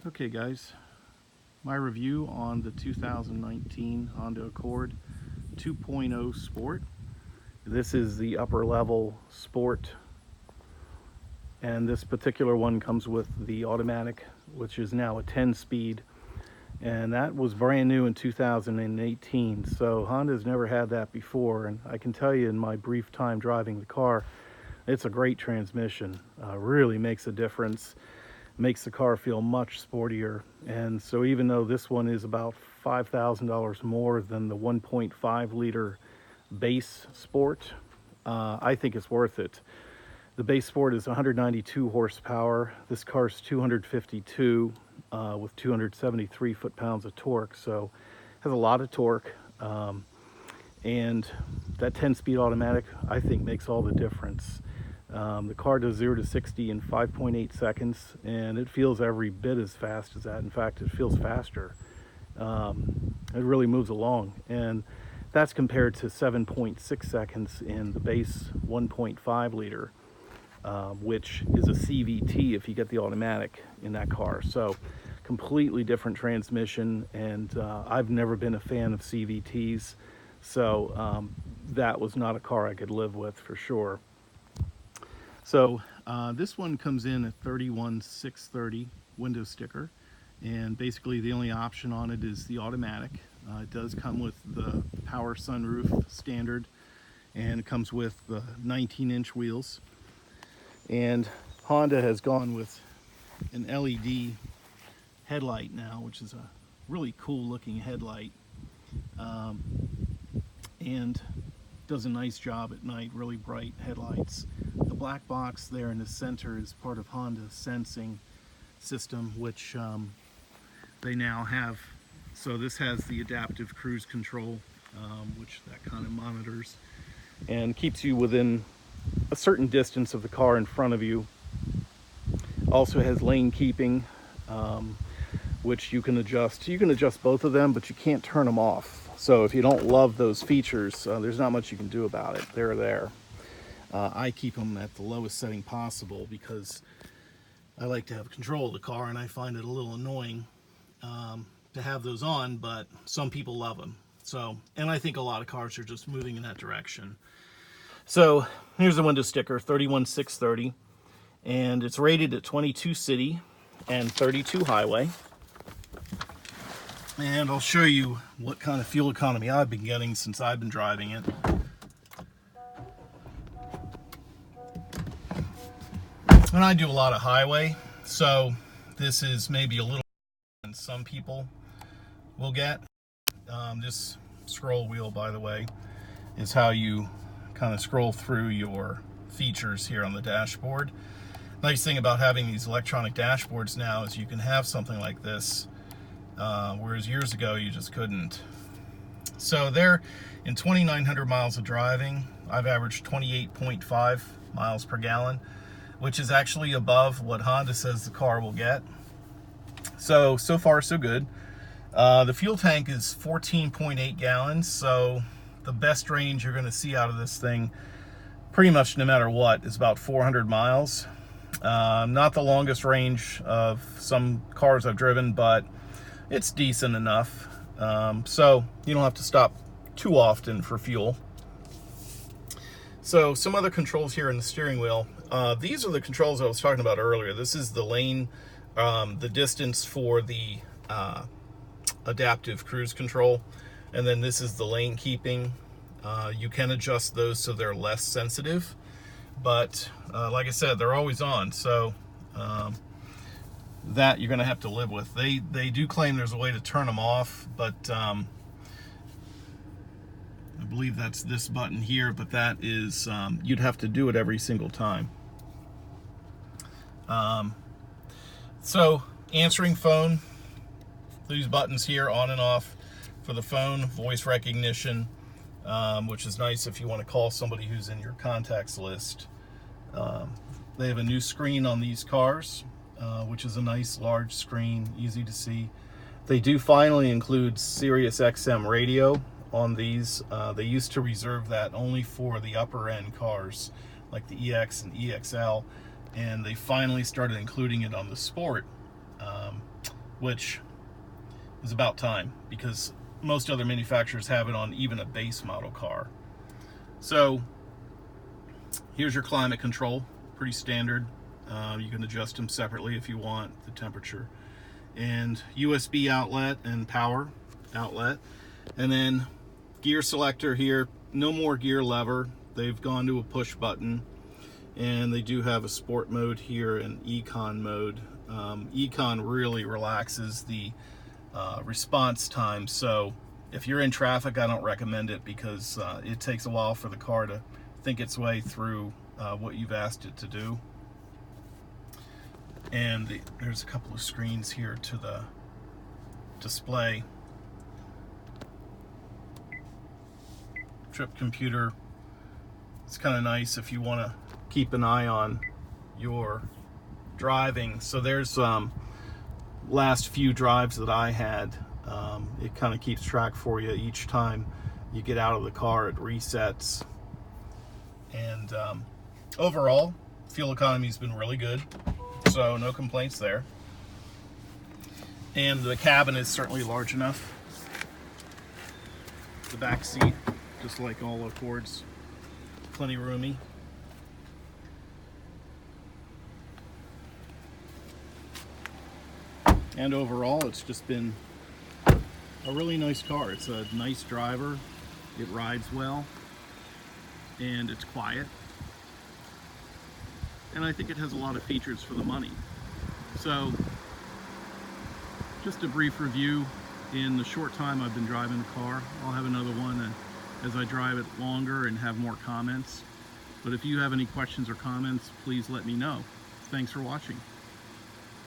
Okay guys, my review on the 2019 Honda Accord 2.0 Sport. This is the upper level Sport, and this particular one comes with the automatic, which is now a 10-speed, and that was brand new in 2018. So Honda's never had that before, and I can tell you in my brief time driving the car, it's a great transmission. Really makes a difference. Makes the car feel much sportier. And so even though this one is about $5,000 more than the 1.5 liter base Sport, I think it's worth it. The base Sport is 192 horsepower. This car's 252 with 273 foot-pounds of torque, so has a lot of torque. And that 10-speed automatic, I think, makes all the difference. The car does 0 to 60 in 5.8 seconds, and it feels every bit as fast as that. In fact, it feels faster. It really moves along, and that's compared to 7.6 seconds in the base 1.5 liter, which is a CVT if you get the automatic in that car. So completely different transmission, and I've never been a fan of CVTs, so that was not a car I could live with for sure. So this one comes in at 31,630 window sticker, and basically the only option on it is the automatic. It does come with the power sunroof standard, and it comes with the 19-inch wheels. And Honda has gone with an LED headlight now, which is a really cool looking headlight, and does a nice job at night, really bright headlights. The black box there in the center is part of Honda's sensing system, which they now have. So this has the adaptive cruise control, which that kind of monitors and keeps you within a certain distance of the car in front of you. Also has lane keeping, which you can adjust. You can adjust both of them, but you can't turn them off. So if you don't love those features, there's not much you can do about it. They're there. I keep them at the lowest setting possible because I like to have control of the car, and I find it a little annoying to have those on, but some people love them. So, and I think a lot of cars are just moving in that direction. So here's the window sticker, 31,630, and it's rated at 22 city and 32 highway. And I'll show you what kind of fuel economy I've been getting since I've been driving it. And I do a lot of highway, so this is maybe a little than some people will get. This scroll wheel, by the way, is how you kind of scroll through your features here on the dashboard. Nice thing about having these electronic dashboards now is you can have something like this, whereas years ago you just couldn't. So there, in 2,900 miles of driving, I've averaged 28.5 miles per gallon, which is actually above what Honda says the car will get. So far so good. The fuel tank is 14.8 gallons, so the best range you're going to see out of this thing, pretty much no matter what, is about 400 miles. Not the longest range of some cars I've driven, but it's decent enough. So you don't have to stop too often for fuel. So some other controls here in the steering wheel. These are the controls I was talking about earlier. This is the lane, the distance for the adaptive cruise control, and then this is the lane keeping. You can adjust those so they're less sensitive, but like I said, they're always on, so that you're going to have to live with. They do claim there's a way to turn them off, but I believe that's this button here, but that is you'd have to do it every single time. So answering phone, these buttons here, on and off for the phone, voice recognition, which is nice if you want to call somebody who's in your contacts list. They have a new screen on these cars, which is a nice large screen, easy to see. They do finally include Sirius XM radio on these. They used to reserve that only for the upper end cars like the EX and EXL, and they finally started including it on the Sport. which is about time because most other manufacturers have it on even a base model car. So here's your climate control, pretty standard. You can adjust them separately if you want, the temperature. And USB outlet and power outlet. And then gear selector here, no more gear lever. They've gone to a push button. And they do have a sport mode here and econ mode. Econ really relaxes the response time. So if you're in traffic, I don't recommend it because it takes a while for the car to think its way through what you've asked it to do. And there's a couple of screens here to the display. Trip computer. It's kind of nice if you want to keep an eye on your driving. So there's last few drives that I had. It kind of keeps track for you each time you get out of the car. It resets. And overall, fuel economy has been really good. So no complaints there. And the cabin is certainly large enough. The back seat, just like all Accords, plenty roomy. And overall, it's just been a really nice car. It's a nice driver, it rides well, and it's quiet. And I think it has a lot of features for the money. So, just a brief review. In the short time I've been driving the car, I'll have another one as I drive it longer and have more comments. But if you have any questions or comments, please let me know. Thanks for watching.